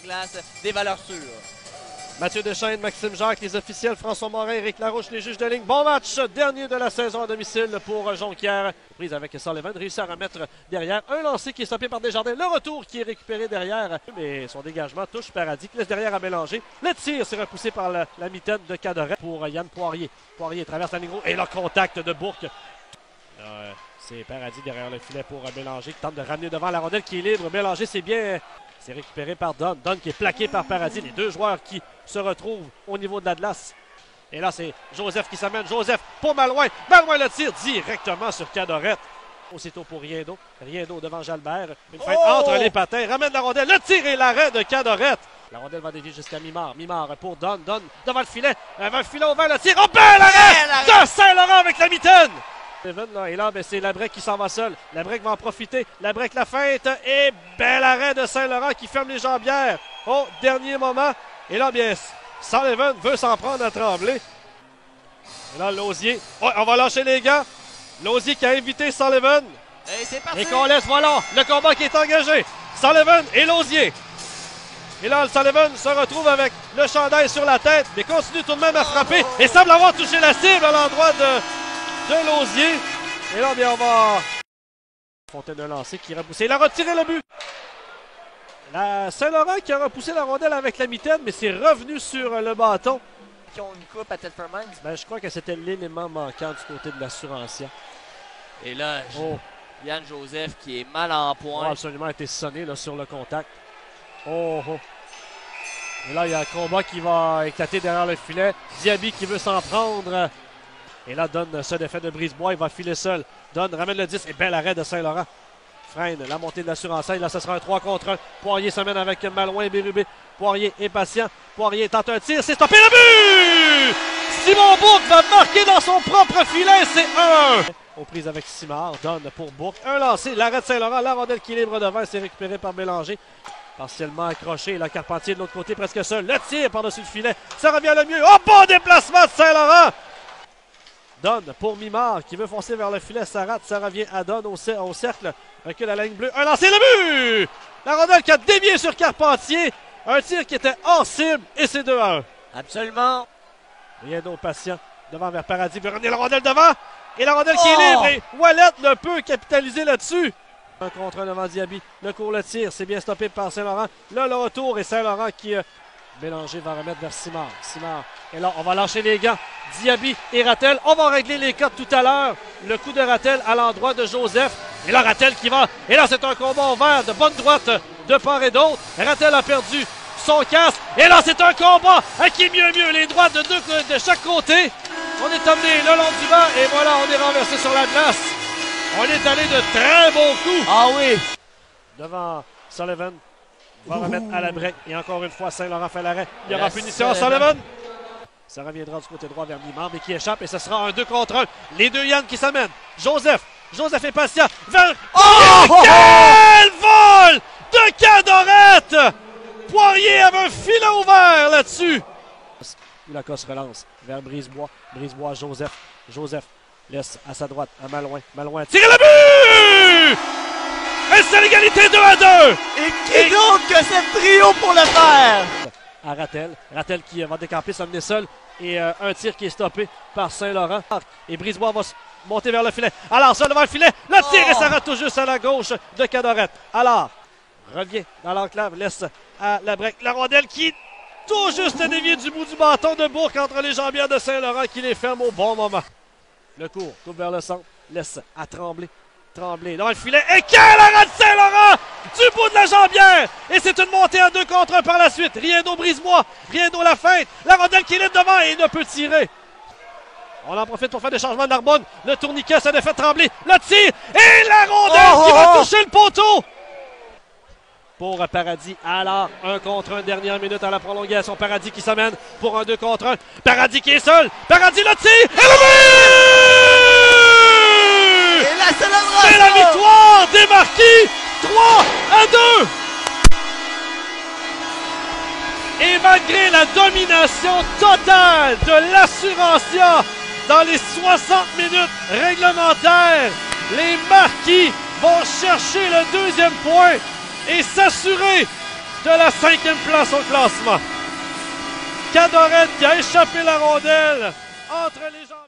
glace, des valeurs sûres. Mathieu Deschênes, Maxime Jacques, les officiels, François Morin, Éric Larouche, les juges de ligne. Bon match, dernier de la saison à domicile pour Jonquière. Prise avec Sullivan, réussit à remettre derrière. Un lancé qui est stoppé par Desjardins. Le retour qui est récupéré derrière. Mais son dégagement touche Paradis, qui laisse derrière à mélanger. Le tir s'est repoussé par la mitaine de Cadoret pour Yann Poirier. Poirier traverse la ligne rouge et le contact de Bourque. C'est Paradis derrière le filet pour Bélanger qui tente de ramener devant la rondelle qui est libre. Bélanger, c'est bien. C'est récupéré par Don. Don qui est plaqué par Paradis. Les deux joueurs qui se retrouvent au niveau de la glace. Et là, c'est Joseph qui s'amène. Joseph pour Malouin. Malouin le tire directement sur Cadorette. Aussitôt pour Riendo. Riendo devant Jalbert. Une feinte entre les patins. Ramène la rondelle. Le tir et l'arrêt de Cadorette. La rondelle va dévier jusqu'à Mimard. Mimard pour Don. Don devant le filet. Devant le filet ouvert. Le tir. Oh, bel arrêt de Saint-Laurent avec la mitaine. Et là, c'est Labrec qui s'en va seul. Labrec va en profiter. Labrec la feinte. Et bel arrêt de Saint-Laurent qui ferme les jambières au dernier moment. Et là, bien, Sullivan veut s'en prendre à Tremblay. Et là, Lausier. Oh, on va lâcher les gants. Lausier qui a invité Sullivan. Et c'est parti. Et qu'on laisse, voilà, le combat qui est engagé. Sullivan et Lausier. Et là, Sullivan se retrouve avec le chandail sur la tête, mais continue tout de même à frapper et semble avoir touché la cible à l'endroit de Lausier. Et là, bien, on va... Fontaine de lancer qui repoussé. Il a retiré le but. Saint-Laurent qui a repoussé la rondelle avec la mitaine, mais c'est revenu sur le bâton. Qui ont une coupe à Telford Mines. Ben, je crois que c'était l'élément manquant du côté de l'assurancien. Et là, Yann Joseph qui est mal en point. A absolument été sonné là, sur le contact. Et là, il y a un combat qui va éclater derrière le filet. Diaby qui veut s'en prendre. Et là, Don se défait de Brisebois. Il va filer seul. Don ramène le 10. Et bel arrêt de Saint-Laurent. Freine la montée de l'assurancien. Là, ce sera un 3 contre 1. Poirier se mène avec Malouin et Bérubé. Poirier est patient. Poirier tente un tir. C'est stoppé le but! Simon Bourque va marquer dans son propre filet. C'est 1-1. Aux prises avec Simard. Don pour Bourque. Un lancé. L'arrêt de Saint-Laurent. La rondelle qui est libre devant. C'est récupéré par Bélanger. Partiellement accroché. La Carpentier de l'autre côté presque seul. Le tir par-dessus le filet. Ça revient le mieux. Oh, bon déplacement de Saint-Laurent! Don pour Mimard qui veut foncer vers le filet. Ça rate. Ça revient à Don au cercle. Recule à la ligne bleue. Un lancé, le but! La rondelle qui a dévié sur Carpentier. Un tir qui était hors cible. Et c'est 2-1. Absolument. Riendo patient. Devant vers Paradis. Veut ramener la rondelle devant. Et la rondelle qui est libre. Et Wallet ne peut capitaliser là-dessus. Un contre un devant Diaby. Le court, le tir. C'est bien stoppé par Saint-Laurent. Là, le retour. Et Saint-Laurent qui... Bélanger va remettre vers Simard. Simard. Et là, on va lâcher les gants. Diaby et Rattel. On va régler les cotes tout à l'heure. Le coup de Rattel à l'endroit de Joseph. Et là, Rattel qui va. Et là, c'est un combat ouvert de bonne droite de part et d'autre. Rattel a perdu son casque. Et là, c'est un combat qui est mieux. Les droites de chaque côté. On est amené le long du banc. Et voilà, on est renversé sur la glace. On est allé de très bons coups. Ah oui. Devant Sullivan. Va remettre à la break. Et encore une fois, Saint-Laurent fait l'arrêt. Il y aura punition à Sullivan. Ça reviendra du côté droit vers Mimard, mais qui échappe. Et ce sera un 2 contre 1. Les deux Yann qui s'amènent. Joseph est patient. Quel vol de Cadorette! Poirier avait un filet ouvert là-dessus. Lacoste relance vers Brisebois. Brisebois, Joseph laisse à sa droite à Malouin. Malouin tire le but! Et c'est l'égalité 2-2! Et qui d'autre que ce trio pour le faire? À Rattel. Rattel qui va décamper, s'amener seul. Et un tir qui est stoppé par Saint-Laurent. Et Brisebois va monter vers le filet. Alors, ça devant le filet. Le tir et ça rate tout juste à la gauche de Cadorette. Alors, revient dans l'enclave. Laisse à la break. La rondelle qui tout juste dévié du bout du bâton de Bourque entre les jambières de Saint-Laurent qui les ferme au bon moment. Le court, coupe vers le centre. Laisse à Tremblay. Tremblay dans le filet. Et quel arrêt de Saint-Laurent du bout de la jambière! Et c'est une montée à 2 contre 1 par la suite. Riendo Brisebois. Riendo la feinte. La rondelle qui est libre devant et il ne peut tirer. On en profite pour faire des changements d'Arbonne. Le tourniquet, ça défait Tremblay. Le tir et la rondelle qui va toucher le poteau. Pour Paradis. Alors, 1 contre 1, dernière minute à la prolongation. Paradis qui s'amène pour un 2 contre 1. Paradis qui est seul. Paradis le tir et le but! Et la célébration! C'est la victoire des Marquis! 3-2! Et malgré la domination totale de l'Assurancia dans les 60 minutes réglementaires, les Marquis vont chercher le deuxième point et s'assurer de la 5e place au classement. Cadorette qui a échappé la rondelle entre les jambes.